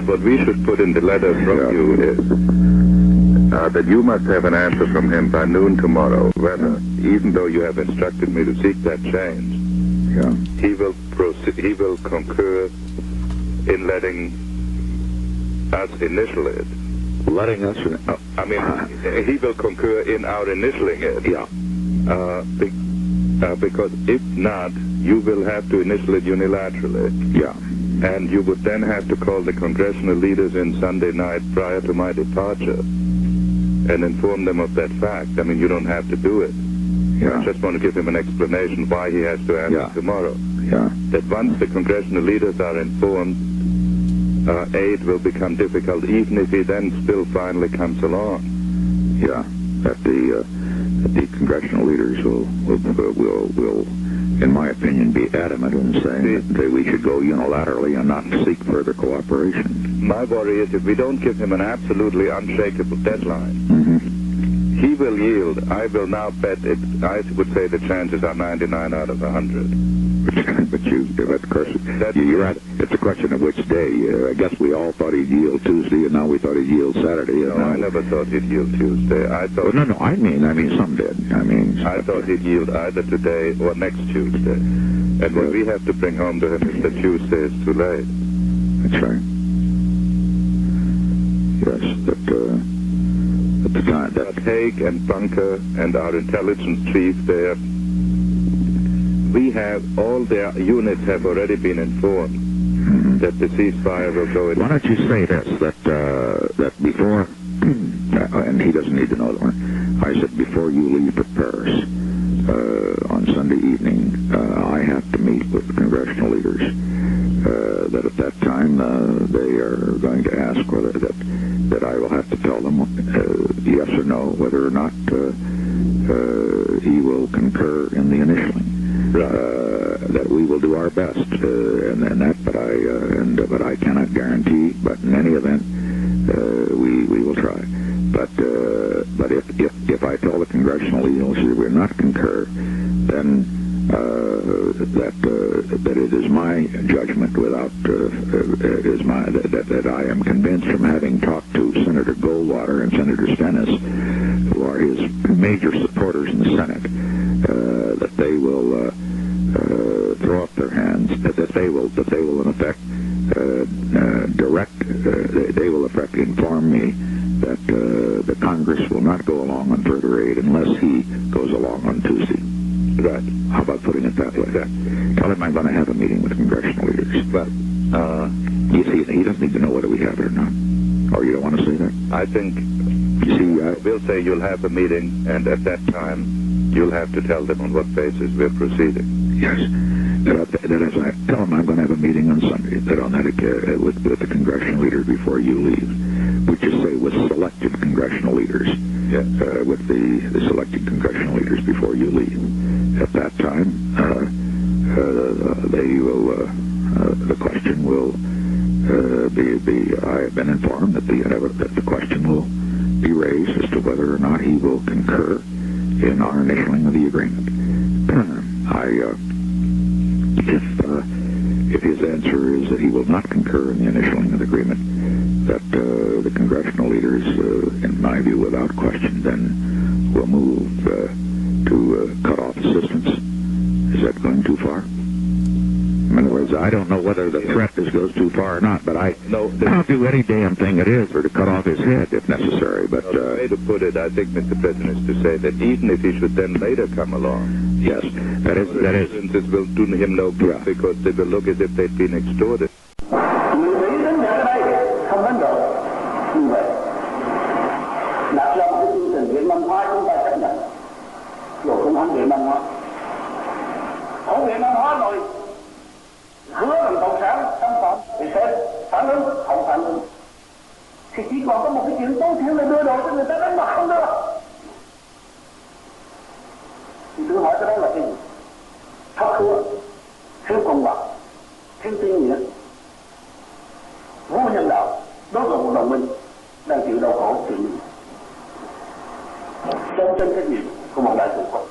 What we should put in the letter from you is that you must have an answer from him by noon tomorrow, whether, even though you have instructed me to seek that change, he will concur in letting us initial it. Letting us? He will concur in our initialing it. Because if not, you will have to initial it unilaterally. And you would then have to call the congressional leaders in Sunday night prior to my departure and inform them of that fact. I mean, you don't have to do it. I just want to give him an explanation why he has to answer tomorrow. That once the congressional leaders are informed, aid will become difficult, even if he then still finally comes along. That the congressional leaders will, in my opinion, be adamant in saying that we should go unilaterally and not seek further cooperation. My worry is if we don't give him an absolutely unshakable deadline, he will yield. I will now bet it. I would say the chances are 99 out of 100. But of course, you're right. It's a question of which day. I guess we all thought he'd yield Tuesday, and now we thought he'd yield Saturday. No, I never thought he'd yield Tuesday. I thought. Well, no. I mean, some did. I thought he'd yield either today or next Tuesday. And what we have to bring home to him is that Tuesday is too late. That's right. Yes, at the time. But Haig and Bunker and our intelligence chief there. All their units have already been informed that the ceasefire will go in. Why don't you say this, that before, and he doesn't need to know that one, I said before you leave for Paris on Sunday evening, I have to meet with the congressional leaders, that at that time they are going to ask whether that I will have to tell them yes or no, whether or not he will concur in the initialing. That we will do our best, but I cannot guarantee. But in any event, we will try. But if I tell the congressional leaders that we're not concur, then that it is my judgment that I am convinced from having talked to Senator Goldwater and Senator Stennis, who are his major supporters in the Senate, that they will throw up their hands, that they will in effect they will in effect inform me that the Congress will not go along on further aid unless he goes along on Tuesday. Right. How about putting it that way? Tell him I'm going to have a meeting with congressional leaders. But he doesn't need to know whether we have it or not. Or you don't want to say that? I think. You see, we'll say you'll have a meeting, and at that time, you'll have to tell them on what basis we're proceeding. Yes. That as I tell them I'm going to have a meeting on Sunday, with the congressional leaders before you leave. We just say with selected congressional leaders. Yes. With the selected congressional leaders before you leave. At that time, they will. The question will be. I have been informed that the question will be raised as to whether or not he will concur in our initialing of the agreement. If his answer is that he will not concur in the initialing of the agreement, that the congressional leaders, in my view, without question, then will move to cut off assistance. Is that going too far? In other words, I don't know whether the threat goes too far or not, but I'll do any damn thing it is to cut off his head if necessary. But the way to put it, I think, Mr. President, is to say that even if he should then later come along, yes, that is. This will do him no good because they will look as if they'd been extorted. Hứa bằng cộng sản xâm phạm thì sẽ phản ứng, không phản ứng thì chỉ còn có một cái chuyện tối thiểu là đưa đồ cho người ta đánh mà không đưa. Thì tôi hỏi cái đó là cái gì? Thất hứa, thiếu công bằng, thiếu tín nghĩa, vô nhân đạo đối với một đồng minh đang chịu đau khổ chịu nhục, chống tranh trách nhiệm của một đại tướng quốc.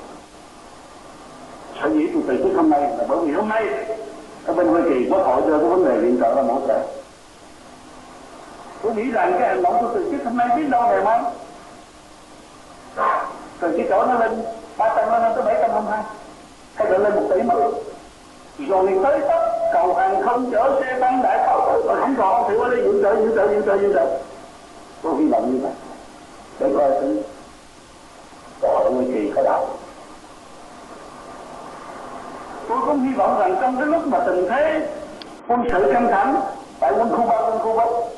Sở dĩ tôi từ chức hôm nay là bởi vì hôm nay ở bên Hoa Kỳ Quốc hội đưa cái vấn đề viện trợ ra hỗ trợ. Tôi nghĩ rằng cái hành động tôi từ chức hôm nay biết đâu ngày mai từ cái chỗ nó lên 300 nó lên tới 722 hay là lên 1 tỷ mất rồi tới tấp cầu hàng không chở xe tăng đại pháo rồi không còn thì qua đây dự trợ tôi hy vọng như vậy để coi thử tội Nguyên Kỳ có đạo. Tôi cũng hy vọng rằng trong cái lúc mà tình thế quân sự căng thẳng tại quân khu 3, quân khu 4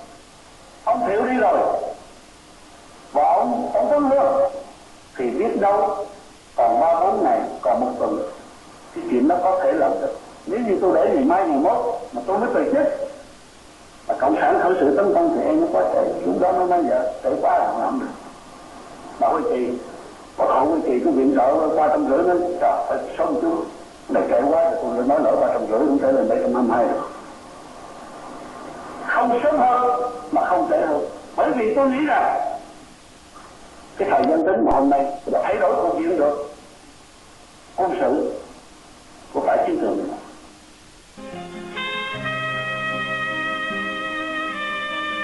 ông Thiệu đi rồi và ông Tuấn Lương thì biết đâu còn 3-4 ngày, còn 1 tuần cái chuyện đó có thể làm được. Nếu như tôi để ngày mai ngày mốt mà tôi mới từ chức mà cộng sản khởi sự tấn công thì em nó có thể lúc đó nó nói giờ tự quá làm được. Bảo Huy Kỳ có khẩu Huy Kỳ cái viện trợ 350 nó trời phải sống chứ này kệ quá tôi lại nói lỡ 350 cũng sẽ lên 722 rồi. Không sớm hơn mà không trễ hơn, bởi vì tôi nghĩ rằng cái thời gian tính mà hôm nay đã thay đổi cục diện được quân sự